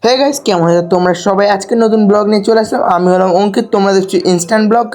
Hey guys, কেমন আছো তোমরা সবাই? আজকে নতুন ব্লগ নিয়ে চলে আসলাম। আমি হলাম অঙ্কিত, তোমরা দেখছো ইনস্ট্যান্ট ব্লগ।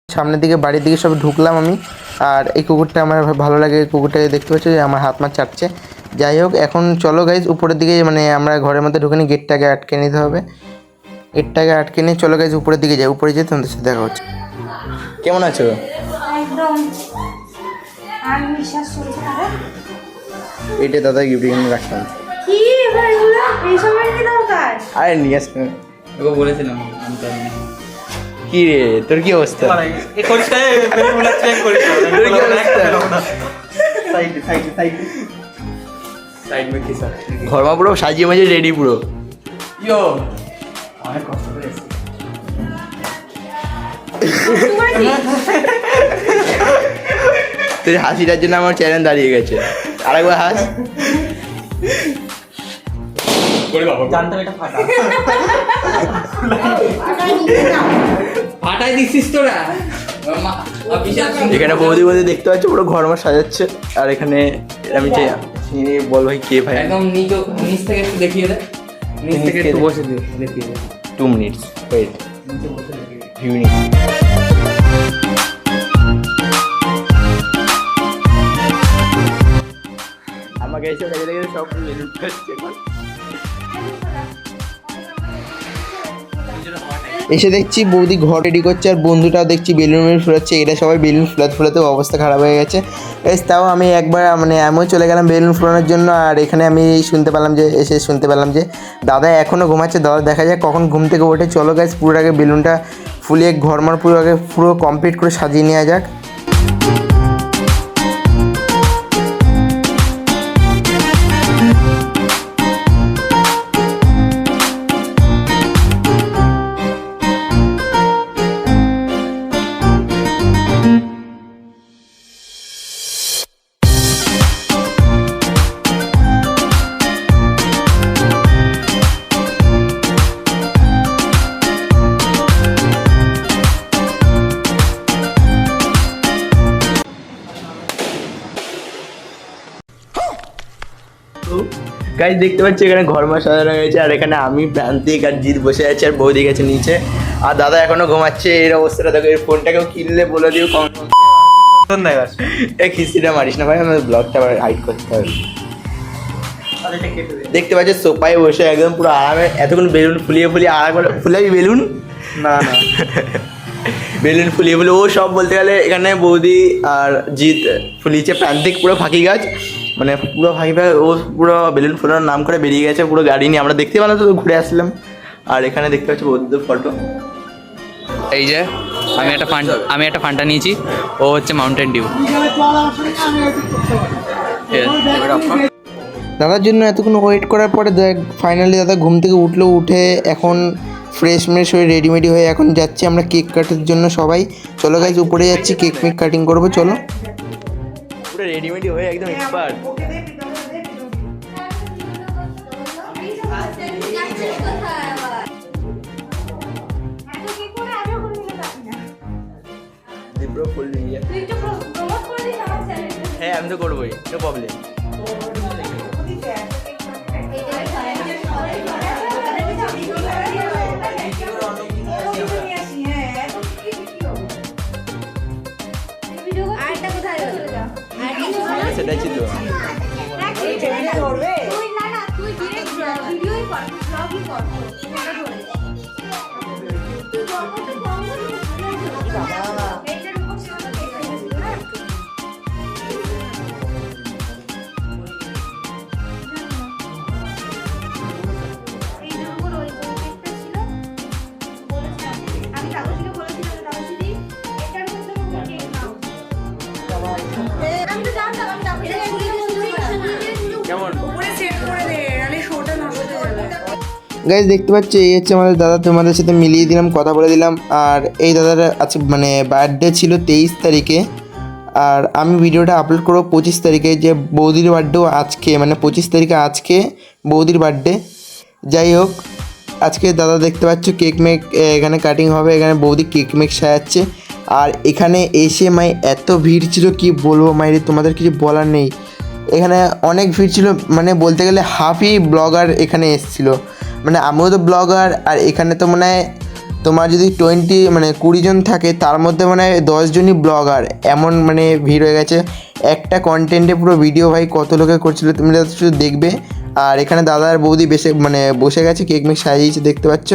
সামনের দিকে বাড়ির দিকে সব ঢুকলাম আমি। আর এই কুকুরটা আমার ভালো লাগে, কুকুরটাকে দেখতে পাচ্ছি যে আমার হাত মা চাটছে। যাই হোক, এখন চলো গাইজ উপরের দিকে, মানে আমরা ঘরের মধ্যে ঢুকে নিই, গেটটাকে আটকে নিতে হবে। গেটটাকে আটকে নিয়ে চলো গাইজ উপরের দিকে যাই। উপরে যেয়ে তোমাদের সাথে দেখা হচ্ছে। কেমন আছো? একদম আর বিশ্বাস চলছে না রে। এটা দাদা গিফট কিনে রাখলাম। কি ভাই এগুলো এই সময় কি দরকার? আরে নিয়ে আসবে, ওকে বলেছিলাম আনতে আমি। কি রে তোর কি অবস্থা? এই করিসটা বের বলা চেক করিস তোর কি অবস্থা? সাইড মে কি স্যার ঘরমা পুরো সাজিয়ে মাজিয়ে রেডি পুরো। ইয়ো অনেক কষ্ট করে এসেছি। তোর হাসিটার জন্য আমার চ্যানেল দাঁড়িয়ে গেছে। আরেকবার হাস। করে বাবা জানতাম এটা ফাটা। ফাটাই দিছিস তোরা। এখানে বৌদি বৌদি দেখতে পাচ্ছ পুরো ঘরমা সাজাচ্ছে। আর এখানে আমি চাই বল ভাই কে ভাই? একদম নিচ থেকে একটু দেখিয়ে দে। নিচ থেকে একটু বসে দে, দেখিয়ে দে। 2 minutes ওয়েট, নিচে বসে দেখিয়ে দে। few minutes। আমাকে এসে দেখে দেখে সব মেনু খাচ্ছে। এসে দেখছি বৌদি ঘর রেডি করছে, আর বন্ধুটাও দেখছি বেলুন ফুলাচ্ছে। এটা সবাই বেলুন ফুলাতে অবস্থা খারাপ হয়ে গেছে। তাও আমি একবার মানে আমিও চলে গেলাম বেলুন ফুলানোর জন্য। আর এখানে আমি শুনতে পেলাম যে দাদা এখনও ঘুমাচ্ছে। দাদা দেখা যায় কখন ঘুম থেকে ওঠে। চলো গাইস পুরো আগে বেলুনটা ফুলিয়ে ঘরমার পুরো কমপ্লিট করে সাজিয়ে নেওয়া যাক। গাইজ দেখতে পাচ্ছি এখানে ঘরমা সাজানো হয়েছে, আর এখানে আমি প্রান্তিক আর জিৎ বসে আছে, আর বৌদি গেছে নিচে, আর দাদা এখনো ঘুমাচ্ছে। এর অবস্থাটা দেখো, এর ফোনটাকেও কিনলে বলে দিও কমেন্ট। এই খিস্তিটা মারিস না ভাই, আমাদের ব্লগটা আবার হাইড করতে হবে। দেখতে পাচ্ছি সোফায় বসে একদম পুরো আরামে, এতক্ষণ বেলুন ফুলিয়ে আরাম করে ফুলাবি বেলুন না বেলুন ফুলিয়ে ও সব বলতে গেলে এখানে বৌদি আর জিৎ ফুলিয়েছে, প্রান্তিক পুরো ফাঁকি গাছ, মানে পুরো ফাঁকি ও পুরো বেলুন ফুলানোর নাম করে বেরিয়ে গেছে পুরো গাড়ি নিয়ে। আমরা দেখতে পেলাম তো ঘুরে আসলাম। আর এখানে দেখতে পাচ্ছি বৌদিদের ফটো। এই যে আমি একটা ফান্টা নিয়েছি, ও হচ্ছে মাউন্টেন ডিউ। দাদার জন্য এতক্ষণ ওয়েট করার পরে ফাইনালি দাদা ঘুম থেকে উঠে এখন ফ্রেশ হয়ে রেডিমেডি হয়ে এখন যাচ্ছি আমরা কেক কাটার জন্য সবাই। চলো গাইজ উপরে যাচ্ছি, কেক কাটিং করবো, চলো। পুরো রেডিমেডি হয়ে একদম এক্সপার্ট। হ্যাঁ আমি তো করবোই, নো প্রবলেম। সেটাই ছিল। গাইজ দেখতে পাচ্ছি এই হচ্ছে আমাদের দাদা, তোমাদের সাথে মিলিয়ে দিলাম, কথা বলে দিলাম। আর এই দাদার আছে মানে বার্থডে ছিল 23 তারিখে, আর আমি ভিডিওটা আপলোড করবো 25 তারিখে, যে বৌদির বার্থডেও আজকে, মানে 25 তারিখে আজকে বৌদির বার্থডে। যাই হোক, আজকে দাদা দেখতে পাচ্ছ কেক এখানে কাটিং হবে, এখানে বৌদি কেক সাজাচ্ছে। আর এখানে এসে এত ভিড় ছিল কি বলবো মাইরে, তোমাদের কিছু বলার নেই। এখানে অনেক ভিড় ছিল, মানে বলতে গেলে হাফই ব্লগার এখানে এসেছিলো। মানে আমিও তো ব্লগার, আর এখানে তো মানে তোমার যদি 20 জন থাকে তার মধ্যে মানে 10 জনই ব্লগার, এমন মানে ভিড় হয়ে গেছে। একটা কন্টেন্টে পুরো ভিডিও ভাই কত লোকে করছিল তুমি শুধু দেখবে। আর এখানে দাদা আর বৌদি বসে গেছে, কেক সাজিয়েছে দেখতে পাচ্ছ।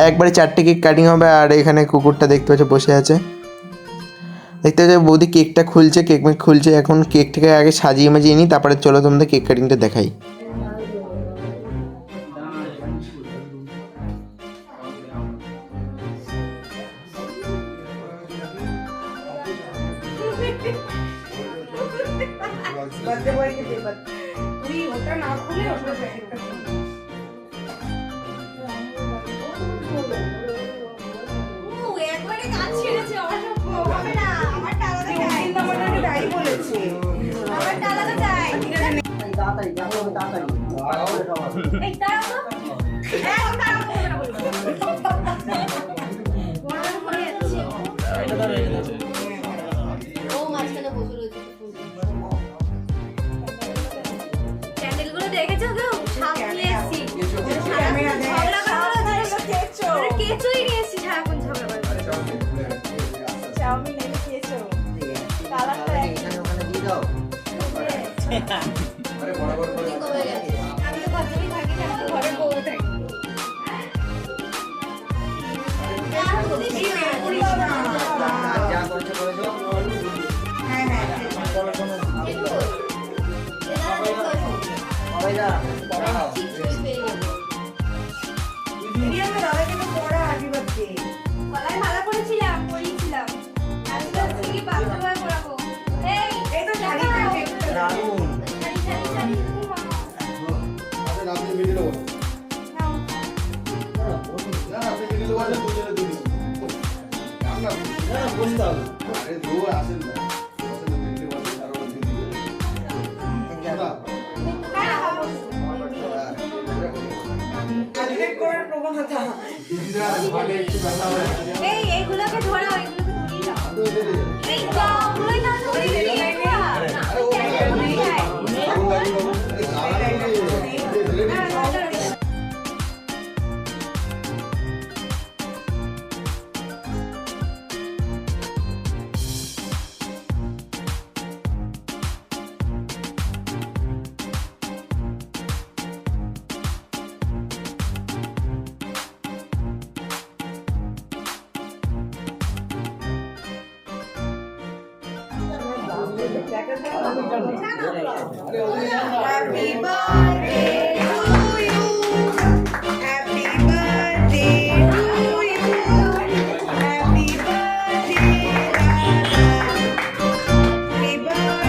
একবারে 4টে কেক কাটিং হবে, আর এখানে কুকুরটা দেখতে পাচ্ছ বসে আছে। দেখতে পাচ্ছ বৌদি কেকটা খুলছে, খুলছে। এখন কেকটাকে আগে সাজিয়ে নিই, তারপরে চলো তোমাদের কেক কাটিংটা দেখাই। ক্যান্ডেলগুলো দেখেছো কেউ? সামনে এসছি কেচুই নিয়েছি, সারাক্ষণ ঝগড়া করে। চাউমিন এনে খেয়েছো? কালারটা এখানে ওখানে দিয়ে দাও। আমি তো ঘরে থাকি না, ঘরে বউ থাকি। গলায় মালা পরেছিলাম, পরিয়েছিলাম। আজকে কি বাচ্চা ভাই পরাবো? এই তো শাড়ি দারুন। শাড়ি আরে রাতে ভিডিও দেবো না। রাতে ভিডিও দেবো না, দুজনে দুই আমরা না বলতে হবে। আরে দু আসেন না, আসলে ভিডিও বানাতে আরো দিন দিবে। আজকে কোন প্রবণতা এইগুলোকে ধরাও, এগুলোকে ধরিয়ে দাও। এই গাগুলোই না ধরিয়ে দিই। Happy birthday to you. Happy birthday to you. Happy birthday, Happy birthday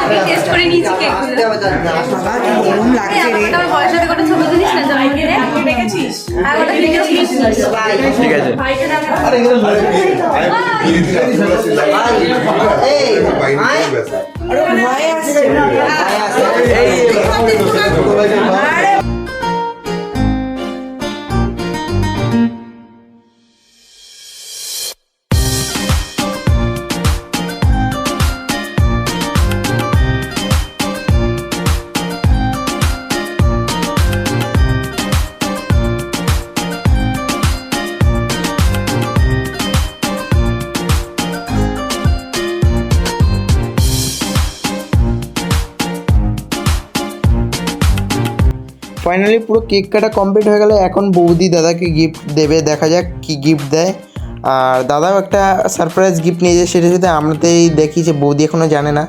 আমি টেস্ট করে নিয়েছি কেকগুলো। এরকম লাগছে রে। আমার বয়সের সাথে কোনো ছবি তুলিস না জামাইকে রে? দেখেছিস? আর ওটা দেখেছিস? ঠিক আছে ভাইকে দেখা। ভয় আসছে। আরে ফাইনালি পুরো কেক কাটা কমপ্লিট হয়ে গেলে এখন বৌদি দাদাকে গিফট দেবে, দেখা যাক কি গিফট দেয়। আর দাদাও একটা সারপ্রাইজ গিফট নিয়ে যায়, সেটা যদি আমরাতেই দেখি যে বৌদি এখনও জানে না,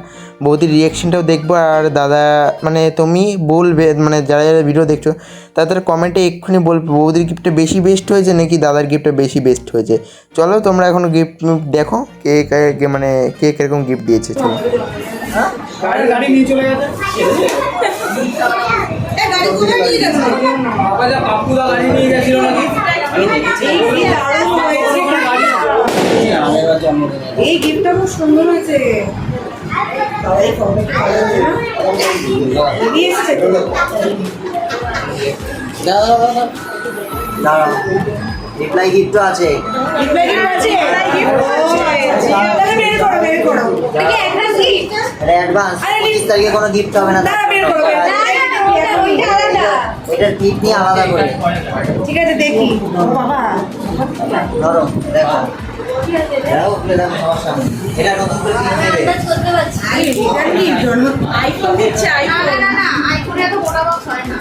বৌদির রিয়াকশনটাও দেখবো। আর দাদা মানে তুমি বলবে, মানে যারা যারা ভিডিও দেখছো তাদের কমেন্টে এক্ষুনি বলবে বৌদির গিফটটা বেশি বেস্ট হয়েছে নাকি দাদার গিফটটা বেশি বেস্ট হয়েছে। চলো তোমরা এখন গিফট দেখো কে মানে কে কীরকম গিফট দিয়েছে। চলো গাড়ি নিয়ে চলে গেছে এ গাড়ি কোথায় নিয়ে গেছে? বাবা যা বাপুদা গাড়ি নিয়ে গেছিল নাকি এই গিফটটা খুব সুন্দর হয়েছে। নিয়ে এসেছে তো? রিপ্লাই গিফট আছে। রিপ্লাই গিফট আছে? তাহলে বের করো, বের করো। এটা একটা gift। এটা অ্যাডভান্স। আরে 25 তারিখে কোনো গিফট হবে না। দাঁড়া, বের করো, বের করো। না, না, ওইটা আলাদা। এটার গিফট নিয়ে আলাদা করে ঠিক আছে, দেখি। ও বাবা, ধরো দেখো। দেখো খুলে দেখো সবার সামনে। এটা নতুন করে কিনে নেবে। আন্দাজ করতে পারছি। এটার কি জন্ম আইফোন দিচ্ছে? না, আইফোন না, না, না, আইফোনে এত মোটা box হয় না।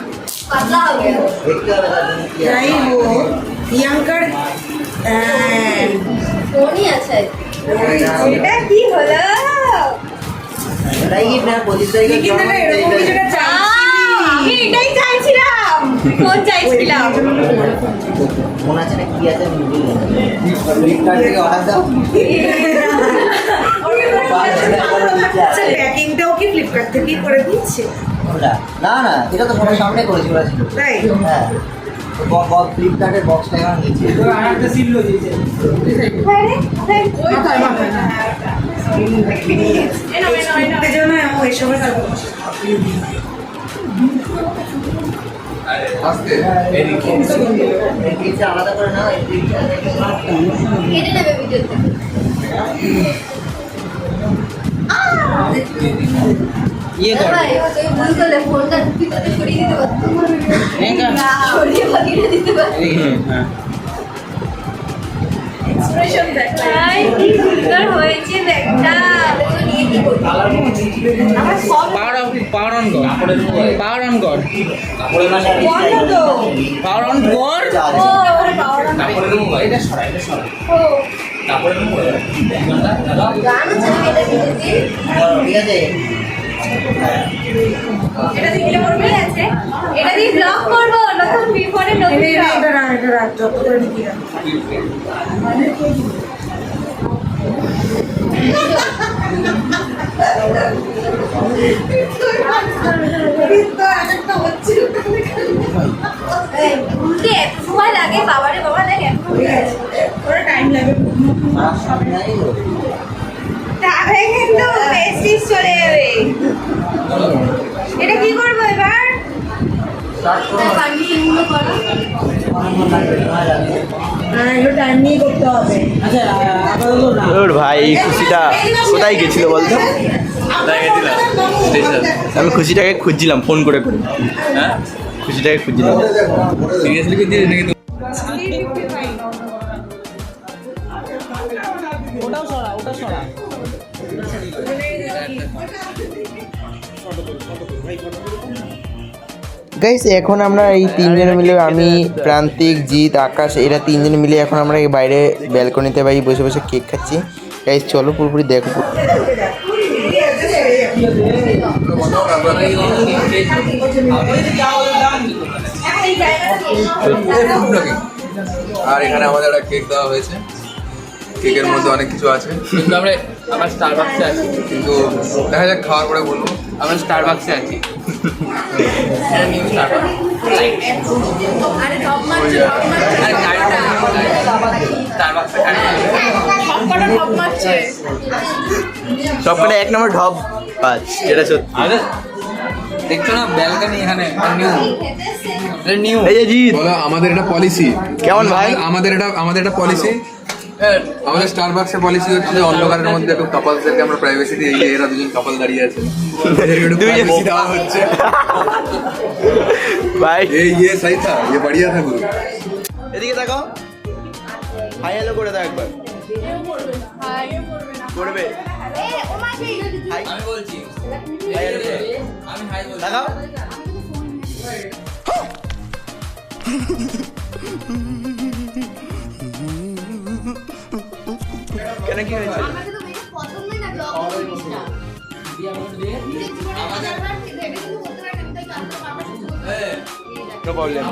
পাতলা হবে। দেখতে হবে তার জন্য কি আছে। যাই হোক, প্রিয়াঙ্কার ফোনই আছে। এটা কি হলো? এটাই গিফট না 25 তারিখে কি কিন্তু না, এরকম কিছুটা আমি চাইছি। এটাই চাইছিলাম। ফোন চাইছিলাম। মনে আছে না কি আছে আমি ভুলে গেছি। ফ্লিপকার্ট থেকে অর্ডার দাও। আচ্ছা, প্যাকিংটাও কি ফ্লিপকার্ট থেকেই করে দিচ্ছে? ওটা না না, এটা তো সবার সামনে করেছি ওরা ছিল। তাই? হ্যাঁ, ফ্লিপকার্টের বক্সটা এখন নিচে। আর একটা সিল দিয়েছে এই জন্য ও এসবের এই গিফটটা আলাদা করে নাও। এই গিফটটা কেটে নেবে ভিডিওতে। ভাই, ও তুমি ভুল করলে ফোনটা ভিতরে সরিয়ে দিতে পারতো। না, সরিয়ে বাকিটা দিতে পারতো। এক্সপ্রেশন দেখ। ভাই, কি সুন্দর হয়েছে ব্যাগটা। ওগুলো নিয়ে কি করবি? আমার সব পাওয়ার অন কর। পাওয়ার অন কর, বন্ধ তো। পাওয়ার অন কর। ও, পাওয়ার অন। এটা সরা, এটা সরা। ও, তারপরে গান আছে নাকি এটার ভিতরে? ঠিক আছে এটা দিয়ে কি করবে? আছে। এটা দিয়ে ব্লক করব, নতুন বিফোরে নতুন ব্লক। এই, উল্টে এত সময় লাগে বাবারে বাবা দেখ এত হয়ে গেছে। ওরা টাইম লাগে। তাহলে কিন্তু পেস্টিস চলে যাবে। এটা কি করবো এবার? পারমিশনগুলো করো। ওর ভাই এই খুশিটা কোথায় গেছিল বলতো? আমি খুশিটাকে খুঁজছিলাম ফোন করে করে। হ্যাঁ, খুশিটাকে খুঁজছিলাম। সিরিয়াসলি কি দিয়ে নাকি? গাইস এখন আমরা এই তিনজনে মিলে, আমি প্রান্তিক, জিৎ, আকাশ, এরা তিনজন মিলে এখন আমরা এই বাইরে ব্যালকনিতে বাই বসে বসে কেক খাচ্ছি। গাইস চলো পুরোপুরি দেখো। এই জায়গাটা আর এখানে আমাদের একটা কেক দেওয়া হয়েছে। কেকের মধ্যে অনেক কিছু আছে, কিন্তু আমরা স্টারবাক্সে আছি, কিন্তু দেখা যাক খাওয়ার পরে বলবো। আমরা স্টারবাক্সে আছি। এটা নিউ স্টারবাক্স। আরে টপ মারছে, টপ মারছে। আরে গাড়িটা স্টারবাক্সে গাড়ি। সবকটা টপ মারছে। সবকটা এক নম্বর ঢপ পাঁচ, এটা সত্যি। আরে দেখছো না ব্যালকনি এখানে নিউ, এটা নিউ। এই যে জিৎ, বলো আমাদের এটা পলিসি কেমন ভাই? আমাদের এটা পলিসি। আমাদের স্টারবাক্সের পলিসি হচ্ছে যে অন্ধকারের মধ্যে একটু কাপলসদেরকে আমরা প্রাইভেসি দিই। এই যে এরা দুজন কাপল দাঁড়িয়ে আছে, এদেরকে একটু দুইজন। privacy দেওয়া হচ্ছে। ভাই এই সাই থা, বাড়িয়া থাকো। এদিকে দেখো, হাই হ্যালো করে দাও একবার। করবে ও মাসি হাই আমি বলছি, হাই হ্যালো করে আমি হাই বলছি। দেখাও। কেন কি হয়েছে? আমাকে তো মেয়ে পছন্দই না ব্লগ জিনিসটা। নিজের জীবনে হাজারবার ভেবে কিন্তু করতে পারি না, আমি তাই কাজটা বারবার সহ্য করতে পারি না। No problem.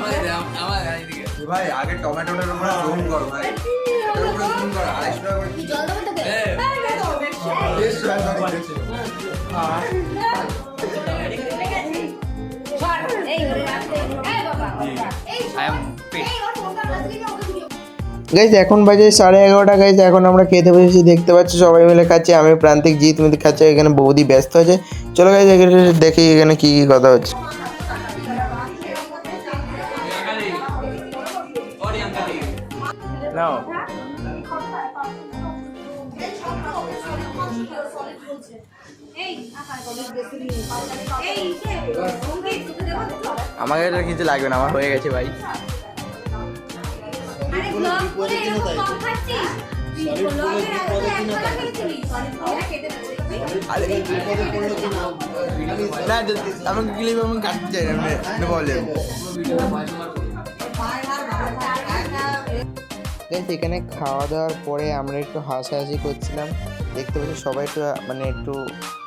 আমার এইদিকে ভাই আগে টমেটোটার উপরে জুম কর ভাই, এটার উপরে জুম কর। 250 টাকা করে জল দেবো তোকে? হ্যাঁ। হ্যাঁ, দেবো, অবশ্যই। টেস্ট হয় না দেখছি। শট, এই ওরে রাখতে। এই বাবা, এই I am শট। fit. এই ওর ফোনটা আজকে আমি ওকে ভিডিও গাইজ এখন বাজে 11:30 গাইজ, এখন আমরা খেতে বসেছি, দেখতে পাচ্ছি সবাই মিলে খাচ্ছে। আমি প্রান্তিক, জিৎ মিলে খাচ্ছে, এখানে বৌদি ব্যস্ত আছে। চলো গাইজ এখানে দেখি এখানে কি কি কথা হচ্ছে। নাও এই এই সে অঙ্কিত তোকে দেবো তো? আমাকে এটা কিছু লাগবে না, আমার হয়ে গেছে ভাই। আরে ব্লগ করে এরকম কম খাচ্ছিস? ব্লগের আগে একবার খেয়েছিলিস, এটা খেতে পারছিস? না আমাকে ক্লিপ আমি কাটতে চাই না, নো প্রবলেম। এখানে খাওয়া দাওয়ার পরে আমরা একটু হাসাহাসি করছিলাম, দেখতে পাচ্ছি সবাই একটু মানে একটু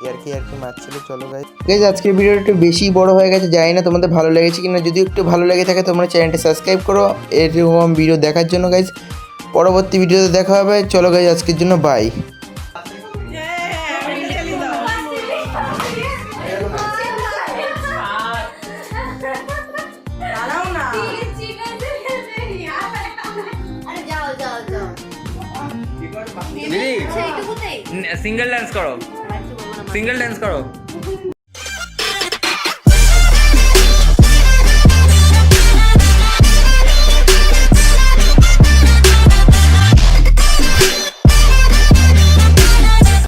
ইয়ার্কি মারছিল। চলো গাইজ, আজকের ভিডিওটা একটু বেশি বড় হয়ে গেছে, জানি না তোমাদের ভালো লেগেছে কিনা। যদি একটু ভালো লেগে থাকে তোমরা চ্যানেলটা সাবস্ক্রাইব করো এরকম ভিডিও দেখার জন্য গাইজ। পরবর্তী ভিডিওতে দেখা হবে। চলো গাইজ, আজকের জন্য বাই। আরে যাও যাও যাও দিদি সেইটুকুতেই সিঙ্গেল ডান্স করো, সিঙ্গেল ডান্স করো।